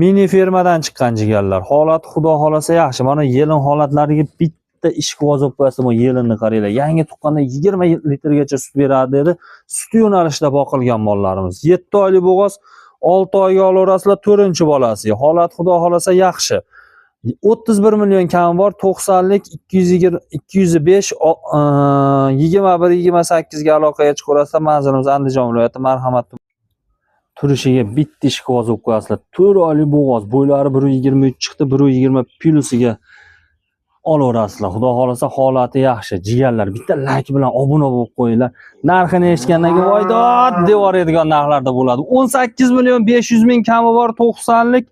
Mini fermadan chiqqan jigarlar. Holat xudo xolasa yaxshi. Mana yelin holatlariga bitta ishqiboz bo'lib qo'ysa, bu yelinni qaranglar. Yangi tuqqanda 20 litrgacha sut beradi dedi. Sut yo'nalishida boqilgan mollarimiz. 7 oylik bo'g'oz, 6 oyga olaverasizlar 4-bolasi. Holat xudo xolasa yaxshi. 31 million kam bor, 90lik 220 205 21-28 ga aloqaga chiqarasizlar. Manzilimiz Andijon viloyati, marhamat. Turishiga bitta ishqiboz bo'lib qo'yasizlar. 4 oylik bo'g'oz, bo'ylari 123 chiqdi, 120 plusiga olaverasizlar. Xudo xolasa holati yaxshi. Jigarlar, bitta like bilan obuna bo'lib qo'yinglar. Narxini eshitgandan keyin voydod deb yuboradigan narxlarda bo'ladi. 18 million 500 ming kami bor, 90lik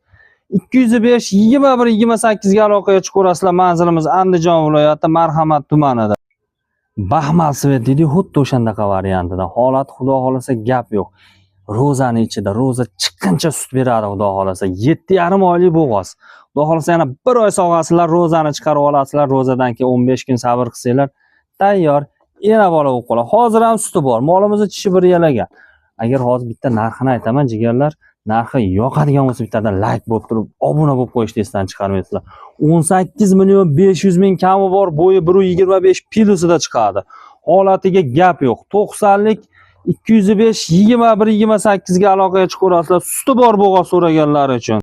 205 21-28 ga aloqaga chiqarasizlar. Manzilimiz Andijon viloyati, marhamat tumanida. Baxmal svet deydi, xuddi o'shandaqa variantida. Holat xudo xolasa gap yo'q. Ro'zani ichida, ro'za chiqqancha sut beradi xudo xolasa. 7,5 oylik bo'g'oz. Xudo xolasa yana 1 oy sog'asizlar, ro'zani chiqarib olasizlar. Ro'zadan keyin 15 kun sabr qilsanglar, tayyor yana bola bo'lib qoladi. Hozir ham suti bor. Molimizni tishi bir yalagan. Agar hozir bitta narxini aytaman, jigarlar, narxi yoqadigan bo'lsa bittadan like bo'lib turib, obuna bo'lib qo'yishni esdan chiqarmaysizlar. 18 million 500 ming kami bor, bo'yi 125 plusida chiqadi. Holatiga gap yo'q. 90lik 205 21-28 ga aloqaga chiqarasizlar. Suti bor bo'g'oz so'raganlar uchun.